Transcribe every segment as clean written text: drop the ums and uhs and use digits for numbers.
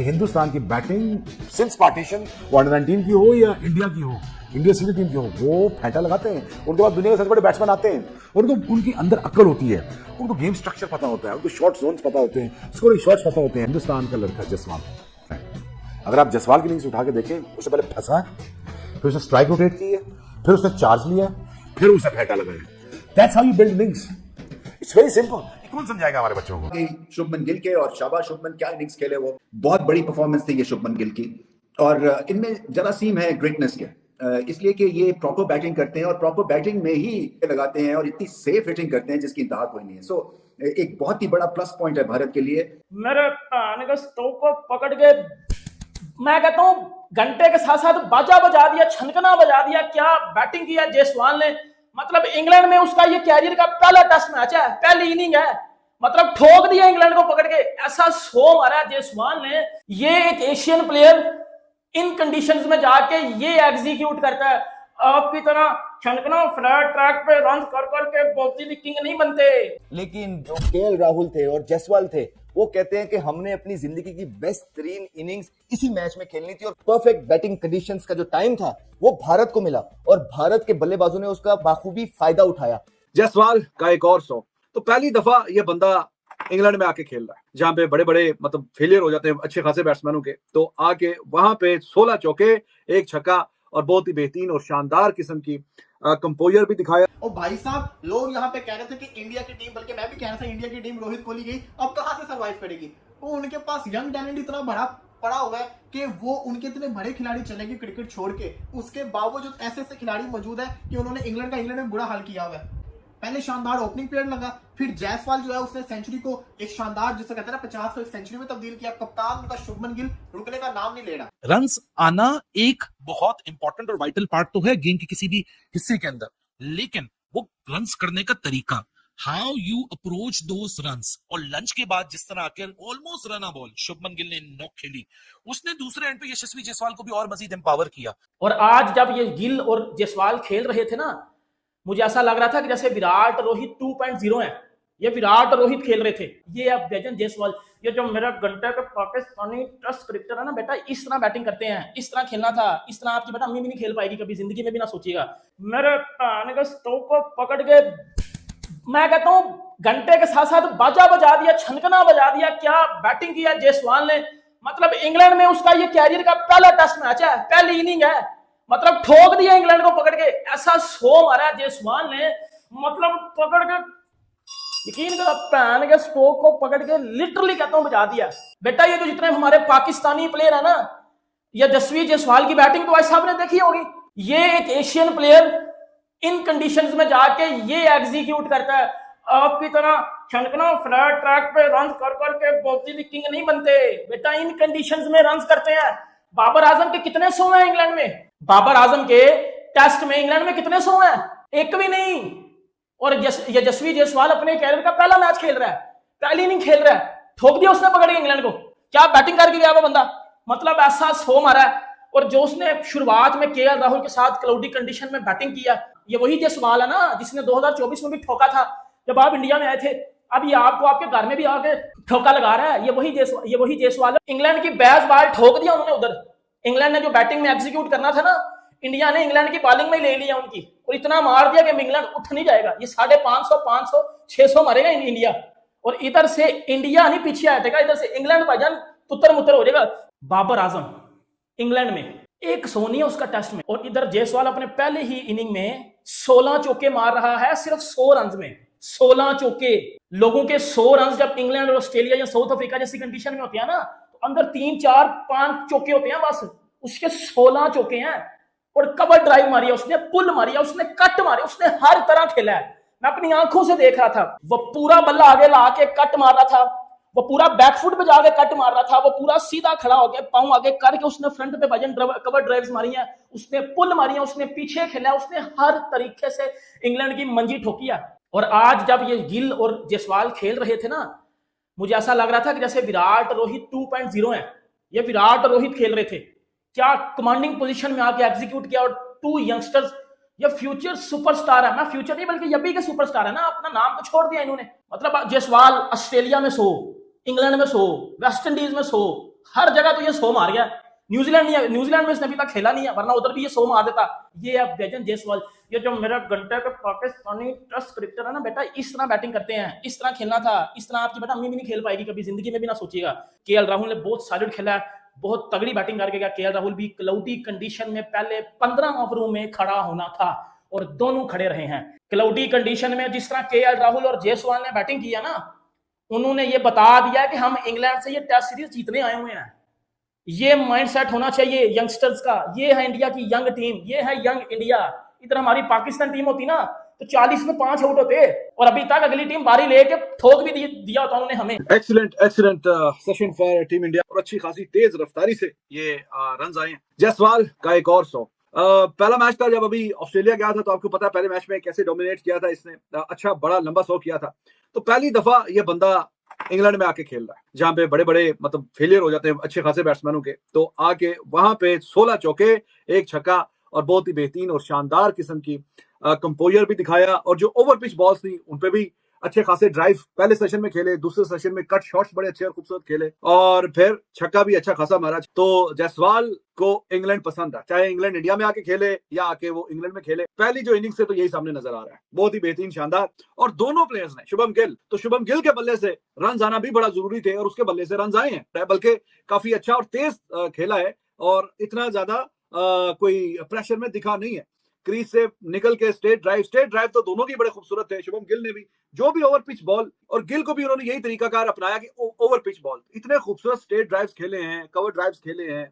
कि हिंदुस्तान की batting since partition वो अंडर-19 की हो या इंडिया की हो, इंडिया सीनियर टीम की हो, वो फेंटा लगाते हैं। उनके बाद दुनिया के सबसे बड़े बैट्समैन आते हैं, उनको उनकी अंदर अक्ल होती है, उनको गेम स्ट्रक्चर पता होता है, उनको शॉर्ट जोन्स पता होते हैं, स्कोरिंग शॉट्स पता होते हैं। हिंदुस्तान का लड़का जसवाल, अगर आप जसवाल की इनिंग्स उठा के देखें, उससे पहले फंसा है, फिर उसने स्ट्राइक रोटेट की है, फिर उसने चार्ज लिया, फिर उसे फेंटा लगाया। That's how you build innings. It's very simple. कौन समझाएगा हमारे बच्चों को? शुभमन गिल के, और शाबाश शुभमन, क्या इनिंग्स खेले वो, बहुत बड़ी परफॉर्मेंस थी ये शुभमन गिल की। और इनमें जरासीम है ग्रेटनेस के, इसलिए कि ये प्रॉपर बैटिंग करते हैं और प्रॉपर बैटिंग में ही लगाते हैं और इतनी सेफ हिटिंग करते हैं जिसकी इंतहा कोई नहीं है। सो एक बहुत ही बड़ा प्लस पॉइंट है भारत के लिए। मेरे ताने का स्टोव को पकड़ के मैं कहता हूँ घंटे के साथ साथ बाजा बजा दिया, छनकना बजा दिया। क्या बैटिंग किया जायसवाल ने, मतलब इंग्लैंड में उसका ये कैरियर का पहला टेस्ट मैच है, पहली इनिंग है, मतलब ठोक दिया इंग्लैंड को पकड़ के। ऐसा शो मारा जायसवाल ने। ये एक एशियन प्लेयर इन कंडीशंस में जाके ये एग्जीक्यूट करता है। आपकी तरह छनकना फ्लैट ट्रैक पे रन कर करके बॉक्सिंग किंग नहीं बनते। लेकिन जो केएल राहुल थे और जायसवाल थे, वो कहते हैं कि हमने अपनी जिंदगी की बेस्ट 3 इनिंग्स इसी मैच में खेलनी थी और परफेक्ट बैटिंग कंडीशंस का जो टाइम था वो भारत को मिला और भारत के बल्लेबाजों ने उसका बाखूबी फायदा उठाया। जायसवाल का एक और 100, तो पहली दफा ये बंदा इंग्लैंड में आके खेल रहा है जहां पे बड़े बड़े मतलब फेलियर हो जाते हैं अच्छे खासे बैट्समैनों के, तो आके वहां पे 16 चौके, 1 छक्का और बहुत ही बेहतरीन और शानदार किस्म की कंपोजर भी दिखाया। और भाई साहब, लोग यहाँ पे कह रहे थे कि इंडिया की टीम, बल्कि मैं भी कह रहा था इंडिया की टीम रोहित कोहली गई, अब कहां से सरवाइव करेगी। वो उनके पास यंग टैलेंट इतना बड़ा पड़ा हुआ है कि वो उनके इतने बड़े खिलाड़ी चलेंगे क्रिकेट छोड़ के, उसके बावजूद ऐसे ऐसे खिलाड़ी मौजूद है कि उन्होंने इंग्लैंड में बुरा हाल किया हुआ है। पहले शानदार ओपनिंग पीरियड लगा, फिर जायसवाल जो है उसने सेंचुरी को एक शानदार, जिसे कहते हैं ना 50 को एक सेंचुरी में तब्दील किया। कप्तान उनका शुभमन गिल रुकने का नाम नहीं ले रहा। रन्स आना एक बहुत इंपॉर्टेंट और वाइटल पार्ट तो है गेम के किसी भी हिस्से के अंदर, लेकिन वो रन्स करने का तरीका, how you approach those runs. और लंच के बाद जिस तरह आकर almost run ball Shubman Gill ने नॉक खेली, उसने दूसरे एंड पे यशस्वी जायसवाल को भी और मजीद एम्पावर किया। और आज जब ये गिल और जायसवाल खेल रहे थे ना, मुझे ऐसा लग रहा था कि जैसे विराट रोहित 2.0 है। ये विराट रोहित खेल रहे थे, ये अब बेजन जायसवाल, ये जो मेरा घंटे का पाकिस्तानी टेस्ट क्रिकेटर है ना बेटा, इस तरह बैटिंग करते हैं, इस तरह खेलना था, इस तरह आपकी बेटा अम्मी भी नहीं खेल पाएगी कभी जिंदगी में भी, ना सोचिएगा। मेरे ताने का स्टोव को पकड़ के मैं कहता हूँ घंटे के साथ साथ बाजा बजा दिया, छनकना बजा दिया। क्या बैटिंग किया जायसवाल ने, मतलब इंग्लैंड में उसका ये कैरियर का पहला टेस्ट मैच है, पहली इनिंग है, मतलब ठोक दिया इंग्लैंड को पकड़ के। ऐसा शो मारा जायसवाल ने, मतलब पकड़ के यकीन करो पैन के स्टोव को पकड़ के लिटरली कहता हूं बजा दिया। बेटा ये जो जितने हमारे पाकिस्तानी प्लेयर है ना, या यशस्वी जायसवाल की बैटिंग तो ऐसा आपने देखी होगी। ये एक एशियन प्लेयर इन कंडीशंस में जाके ये एग्जीक्यूट करता है। आपकी तरह छनकना फ्लैट ट्रैक पे रन कर करके बॉक्सिंग किंग नहीं बनते। बेटा इन कंडीशंस में रन करते हैं। बाबर आजम के कितने 100 हैं इंग्लैंड में? बाबर आजम के टेस्ट में इंग्लैंड में कितने 100 हैं? एक भी नहीं। और यशस्वी जायसवाल अपने कैरियर का पहला मैच खेल रहा है, पहली इनिंग खेल रहा है, ठोक दिया उसने पकड़ के इंग्लैंड को। क्या बैटिंग करके गया वो बंदा, मतलब ऐसा शो मारा है। और जो उसने शुरुआत में केएल राहुल के साथ क्लाउडी कंडीशन में बैटिंग किया, ये वही जायसवाल है ना जिसने 2024 में भी ठोका था जब आप इंडिया में आए थे। अब ये आपको आपके घर में भी आके ठोका लगा रहा है। ये वही जायसवाल है। इंग्लैंड की बैज बॉल ठोक दिया उन्होंने उधर। इंग्लैंड ने जो बैटिंग में एग्जीक्यूट करना था ना, इंडिया ने इंग्लैंड की बॉलिंग में ले लिया उनकी, और इतना मार दिया कि इंग्लैंड उठ नहीं जाएगा। ये 550, 500, 600 मारेगा इंडिया, और इधर से इंडिया नहीं पीछे हटेगा, इधर से इंग्लैंड भाईजान तुतर मुतर हो जाएगा। बाबर आजम इंग्लैंड में 100 नहीं है उसका टेस्ट में, और इधर जायसवाल अपने पहले ही इनिंग में 16 चौके मार रहा है सिर्फ 100 रन में। 16 चौके। लोगों के 100 रन जब इंग्लैंड और ऑस्ट्रेलिया या साउथ अफ्रीका जैसी कंडीशन में होते हैं ना, तो अंदर 3, 4, 5 चौके होते हैं बस। उसके 16 चौके हैं। और कवर ड्राइव मारी है उसने, पुल मारी है उसने, कट मारे उसने, हर तरह खेला है। मैं अपनी आंखों से देख रहा था। वो पूरा बल्ला आगे ला के कट मार रहा था, वो पूरा बैकफुट पे जाके कट मार रहा था, वो पूरा सीधा खड़ा हो गया, पांव आगे करके उसने फ्रंट पे भजन कवर ड्राइव्स मारी है, उसने पुल मारी है, उसने पीछे खेला, उसने हर तरीके से इंग्लैंड की मंजी ठोकी है। और आज जब ये गिल और जायसवाल खेल रहे थे ना, मुझे ऐसा लग रहा था कि जैसे विराट रोहित 2.0 है। ये विराट रोहित खेल रहे थे। क्या कमांडिंग पोजीशन में आके एग्जीक्यूट किया। और 2 यंगस्टर्स, ये फ्यूचर सुपरस्टार है। मैं फ्यूचर नहीं बल्कि यही के सुपरस्टार है ना, अपना नाम तो छोड़ दिया इन्होंने। मतलब जायसवाल ऑस्ट्रेलिया में 100, इंग्लैंड में 100, वेस्ट इंडीज में 100, हर जगह तो ये 100 मार गया। न्यूजीलैंड में इसने अभी तक खेला नहीं है, वरना उधर भी ये 100 मार देता। ये अब बैजन जायसवाल, ये जो मेरा घंटे के पाकिस्तानी टेस्ट क्रिकेटर है ना बेटा, इस तरह बैटिंग करते हैं, इस तरह खेलना था। इस तरह आपकी बेटा अम्मी भी नहीं खेल पाएगी कभी जिंदगी में भी, ना सोचिएगा। केएल राहुल ने बहुत सॉलिड खेला है, बहुत तगड़ी बैटिंग करके गया। केएल राहुल भी क्लाउडी कंडीशन में पहले 15 ओवरों में खड़ा होना था और दोनों खड़े रहे हैं। क्लाउडी कंडीशन में जिस तरह केएल राहुल और जायसवाल ने बैटिंग किया ना, उन्होंने ये बता दिया कि हम इंग्लैंड से ये टेस्ट सीरीज जीतने आए हुए हैं। ये माइंडसेट होना चाहिए यंगस्टर्स का। ये है इंडिया की यंग टीम, ये है यंग इंडिया। इधर हमारी पाकिस्तान टीम होती ना तो 40 में 5 आउट होते, और अभी तक अगली टीम बारी लेके ठोक भी दिया होता उन्होंने हमें। Excellent session for team India, और अच्छी खासी तेज रफ्तारी से ये रन आए हैं। जायसवाल का एक और 100। पहला मैच था जब अभी ऑस्ट्रेलिया गया था, तो आपको पता है पहले मैच में कैसे डोमिनेट किया था इसने, अच्छा बड़ा लंबा 100 किया था। तो पहली दफा ये बंदा इंग्लैंड में आके खेल रहा है, जहां पे बड़े बड़े मतलब फेलियर हो जाते हैं अच्छे खासे बैट्समैनों के, तो आके वहां पे 16 चौके, एक छक्का और बहुत ही बेहतरीन और शानदार किस्म की कंपोजर भी दिखाया। और जो ओवर पिच बॉल्स थी उन पे भी अच्छे खासे ड्राइव पहले सेशन में खेले, दूसरे सेशन में कट शॉट्स बड़े अच्छे और खूबसूरत खेले, और फिर छक्का भी अच्छा खासा मारा। तो जायसवाल को इंग्लैंड पसंद है, चाहे इंग्लैंड इंडिया में आके खेले या आके वो इंग्लैंड में खेले। पहली जो इनिंग्स से तो यही सामने नजर आ रहा है, बहुत ही बेहतरीन शानदार। और दोनों प्लेयर्स ने, शुभम गिल के बल्ले से रन आना भी बड़ा जरूरी थे और उसके बल्ले से रन आए हैं, बल्कि काफी अच्छा और तेज खेला है, और इतना ज्यादा कोई प्रेशर में दिखा नहीं है। क्रीज से निकल के स्ट्रेट ड्राइव तो दोनों की बड़े खूबसूरत थे। शुभम गिल ने भी जो भी ओवर पिच बॉल, और गिल को भी उन्होंने यही तरीकाकार अपनाया कि ओवर पिच बॉल, इतने खूबसूरत स्ट्रेट ड्राइव्स खेले हैं, कवर ड्राइव्स खेले हैं,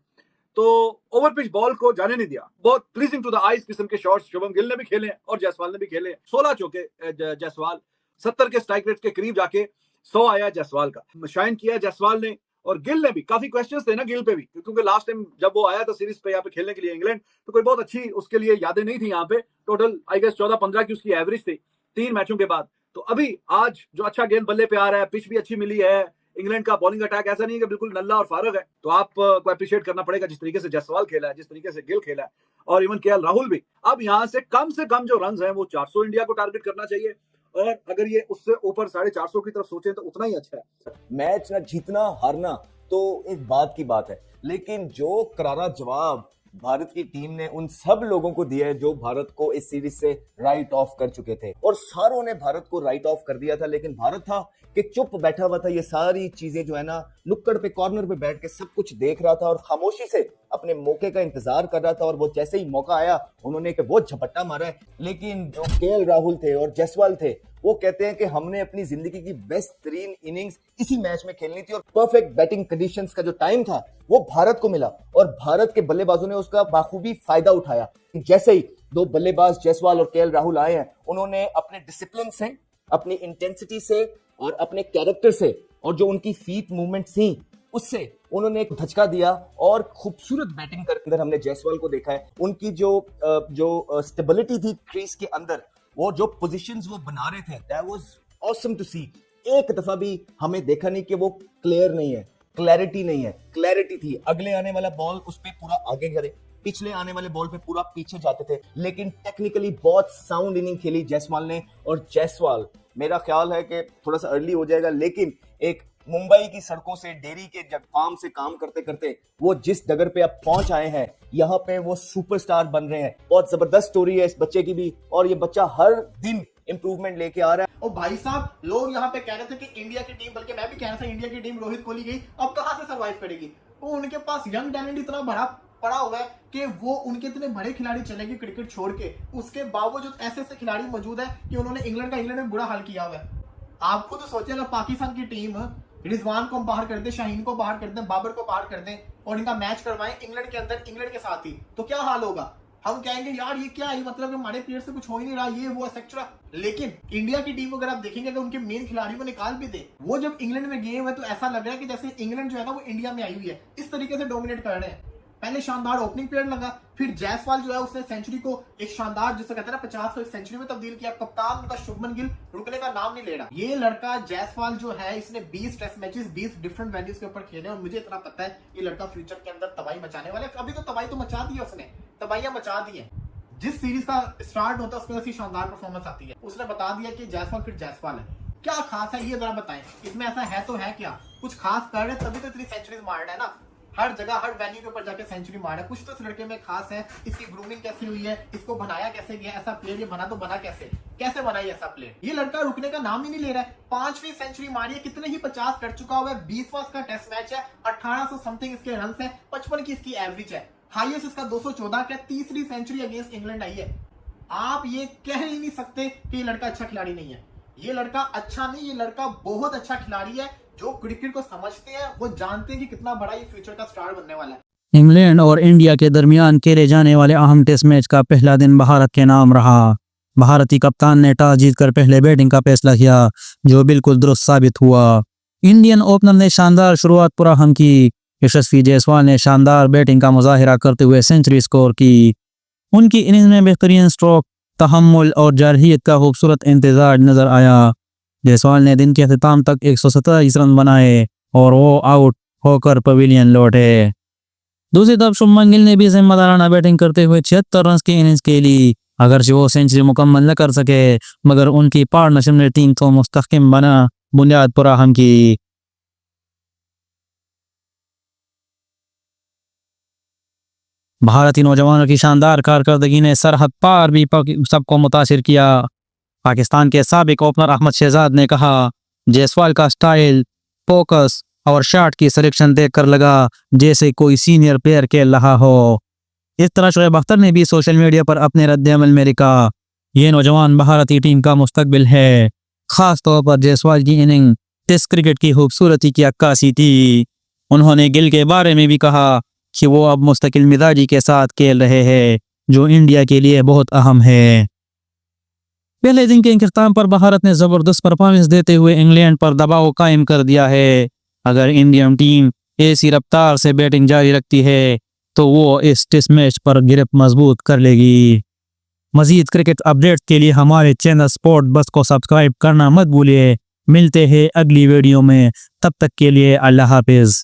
तो ओवर पिच बॉल को जाने नहीं दिया। बहुत प्लीजिंग टू द आईज किस्म के शॉट्स शुभम गिल ने भी खेले और जायसवाल ने भी खेले। 16 चौके जायसवाल, 70 के स्ट्राइक रेट के करीब जाके 100 आया जायसवाल का, शाइन किया जायसवाल ने। और गिल ने भी, काफी क्वेश्चंस थे ना गिल पे भी, क्योंकि लास्ट टाइम जब वो आया था सीरीज पे यहाँ पे खेलने के लिए इंग्लैंड, तो कोई बहुत अच्छी उसके लिए यादें नहीं थी यहाँ पे। टोटल आई गेस 14-15 की उसकी एवरेज थी 3 मैचों के बाद। तो अभी आज जो अच्छा गेंद बल्ले पे आ रहा है, पिच भी अच्छी मिली है, इंग्लैंड का बॉलिंग अटैक ऐसा नहीं है कि बिल्कुल नल्ला और फारग है, तो आपको अप्रिशिएट करना पड़ेगा जिस तरीके से जायसवाल खेला है, जिस तरीके से गिल खेला है, और इवन केएल राहुल भी। अब यहाँ से कम जो रन है वो 400 इंडिया को टारगेट करना चाहिए, और अगर ये उससे ऊपर 450 की तरफ सोचें तो उतना ही अच्छा है। मैच ना जीतना हारना तो एक बात की बात है, लेकिन जो करारा जवाब भारत की टीम ने उन सब लोगों को दिया है जो भारत को इस सीरीज से राइट ऑफ कर चुके थे, और सारों ने भारत को राइट ऑफ कर दिया था, लेकिन भारत था कि चुप बैठा हुआ था। ये सारी चीजें जो है ना, नुक्कड़ पे कॉर्नर पे बैठ के सब कुछ देख रहा था और खामोशी से अपने मौके का इंतजार कर रहा था, और वो जैसे ही मौका आया उन्होंने एक वो झपट्टा मारा है। लेकिन जो केएल राहुल थे और जायसवाल थे, वो कहते हैं कि हमने अपनी जिंदगी की बेस्ट 3 इनिंग्स इसी मैच में खेलनी थी, और परफेक्ट बैटिंग कंडीशंस का जो टाइम था वो भारत को मिला, और भारत के बल्लेबाजों ने उसका बाखूबी फायदा उठाया। जैसे ही 2 बल्लेबाज जायसवाल और केएल राहुल आए हैं, उन्होंने अपने डिसिप्लिन से, अपनी इंटेंसिटी से और अपने कैरेक्टर से, और जो उनकी फीट मूवमेंट थी उससे उन्होंने एक धचका दिया, और खूबसूरत बैटिंग करके अंदर हमने जायसवाल को देखा है। उनकी जो स्टेबिलिटी थी क्रीज के अंदर, वो जो पोजीशंस वो बना रहे थे, दैट वाज ऑसम टू सी। एक दफा भी हमें देखा नहीं कि वो क्लियर नहीं है, क्लैरिटी नहीं है, क्लैरिटी थी। अगले आने वाला बॉल उस पे पूरा आगे करे, पिछले आने वाले बॉल पे पूरा पीछे जाते थे, लेकिन टेक्निकली बहुत साउंड इनिंग खेली जायसवाल ने। और जायसवाल, मेरा ख्याल है कि थोड़ा सा अर्ली हो जाएगा, लेकिन एक मुंबई की सड़कों से, डेयरी के फार्म से काम करते करते वो जिस डगर पे अब पहुंच आए हैं, यहाँ पे वो सुपरस्टार बन रहे हैं। बहुत जबरदस्त स्टोरी है इस बच्चे की भी, और ये बच्चा हर दिन इंप्रूवमेंट लेके आ रहा है। और भाई साहब, लोग यहाँ पे कह रहे थे कि इंडिया की टीम, बल्कि मैं भी कह रहा था इंडिया की टीम रोहित कोहली गई, अब कहां से सर्वाइव करेगी। वो उनके पास यंग टैलेंट इतना बड़ा पड़ा हुआ है कि वो उनके इतने बड़े खिलाड़ी चलेंगे क्रिकेट छोड़ के, उसके बावजूद ऐसे ऐसे खिलाड़ी मौजूद है कि उन्होंने इंग्लैंड में बुरा हाल किया हुआ है। आप खुद सोचिए, अगर पाकिस्तान की टीम रिजवान को बाहर कर दे, शाहीन को बाहर कर दे, बाबर को बाहर कर दे, और इनका मैच करवाएं इंग्लैंड के अंदर, इंग्लैंड के साथ ही, तो क्या हाल होगा। हम कहेंगे यार ये क्या है, मतलब हमारे प्लेयर से कुछ हो ही नहीं रहा, ये वो एक्सेट्रा। लेकिन इंडिया की टीम को अगर आप देखेंगे, अगर उनके मेन खिलाड़ी को निकाल भी दे, वो जब इंग्लैंड में गए हुए तो ऐसा लग रहा है कि जैसे इंग्लैंड जो है ना वो इंडिया में आई हुई है, इस तरीके से डोमिनेट कर रहे हैं। पहले शानदार ओपनिंग पीरियड लगा, फिर जायसवाल जो है उसने सेंचुरी को एक शानदार, जिसे कहते हैं ना 50 को एक सेंचुरी में तब्दील किया। कप्तान उनका शुभमन गिल रुकने का नाम नहीं ले रहा। ये लड़का जायसवाल जो है, इसने 20 टेस्ट मैचेस 20 डिफरेंट वेन्यूज के ऊपर खेले, और मुझे इतना पता है ये लड़का फ्यूचर के अंदर तबाही मचाने वाला है। अभी तो तबाही तो मचा दी है उसने, तबाहियां मचा दी है। जिस सीरीज का स्टार्ट होता है उसमें ऐसी शानदार परफॉर्मेंस आती है। उसने बता दिया कि जायसवाल फिर जायसवाल है। क्या खास है ये जरा बताएं, इसमें ऐसा है तो है क्या? कुछ खास कर रहे हैं तभी तो इतनी सेंचुरीज मार रहा है ना, हर जगह हर वेन्यू के ऊपर जाके सेंचुरी मारा है। कुछ तो इस लड़के में खास है, इसकी ग्रूमिंग कैसे हुई है, इसको बनाया कैसे गया, ऐसा प्लेयर ये बना तो बना कैसे बना ये ऐसा प्लेयर? ये लड़का रुकने का नाम ही नहीं ले रहा है, 5वीं सेंचुरी मारी है, कितने ही 50 कर चुका हुआ है, 20वां इसका टेस्ट मैच है, 1800 समथिंग इसके रन है, 55 की इसकी एवरेज है, हाईएस्ट इसका 214 का, तीसरी सेंचुरी अगेंस्ट इंग्लैंड आई है। आप ये कह ही नहीं सकते कि ये लड़का अच्छा खिलाड़ी नहीं है। ये लड़का अच्छा नहीं, ये लड़का बहुत अच्छा खिलाड़ी है। जो क्रिकेट को समझते हैं वो जानते हैं कि कितना बड़ा ये फ्यूचर का स्टार बनने वाला है। इंग्लैंड और इंडिया के दरमियान खेले जाने वाले अहम टेस्ट मैच का पहला दिन भारत के नाम रहा। भारतीय कप्तान ने टॉस जीतकर पहले बैटिंग का फैसला किया, जो बिल्कुल दुरुस्त साबित हुआ। इंडियन ओपनर ने शानदार शुरुआत फराहम की। यशस्वी जायसवाल ने शानदार बैटिंग का मुजाहिरा करते हुए सेंचुरी स्कोर की। उनकी इनिंग्स में बेहतरीन स्ट्रोक, तहम्मुल और जारहियत का खूबसूरत इंतजार नजर आया। जायसवाल ने दिन के अख्ताम तक 127 रन बनाए और वो आउट होकर पवेलियन लौटे। दूसरी तरफ शुभमन गिल ने भी जिम्मेदाराना बैटिंग करते हुए 76 रन की इनिंग्स खेली। अगरचे वो सेंचुरी मुकम्मल न कर सके, मगर उनकी पार्टनरशिप ने टीम को मुस्तहकम बना बुनियाद फराहम की। भारतीय नौजवानों की शानदार कारकर्दगी ने सरहद पार भी सबको मुतासिर किया। पाकिस्तान के साबिक ओपनर अहमद शहजाद ने कहा, जायसवाल का स्टाइल, फोकस और शॉट की सिलेक्शन देखकर लगा जैसे कोई सीनियर प्लेयर खेल रहा हो। इस तरह शोएब अख्तर ने भी सोशल मीडिया पर अपने रद्द-ए-अमल में लिखा, ये नौजवान भारतीय टीम का मुस्तकबिल है। खास तौर पर जायसवाल की इनिंग टेस्ट क्रिकेट की खूबसूरती की अक्कासी थी। उन्होंने गिल के बारे में भी कहा कि वो अब मुस्तकिल मिजाजी के साथ खेल रहे हैं, जो इंडिया के लिए बहुत अहम है। पहले दिन के इख्तिताम पर भारत ने जबरदस्त परफॉर्मेंस देते हुए इंग्लैंड पर दबाव कायम कर दिया है। अगर इंडियन टीम ऐसी रफ्तार से बैटिंग जारी रखती है तो वो इस टेस्ट मैच पर गिरफ्त मजबूत कर लेगी। मजीद क्रिकेट अपडेट के लिए हमारे चैनल स्पोर्ट बस को सब्सक्राइब करना मत भूलिए। मिलते हैं अगली वीडियो में, तब तक के लिए अल्लाह हाफिज।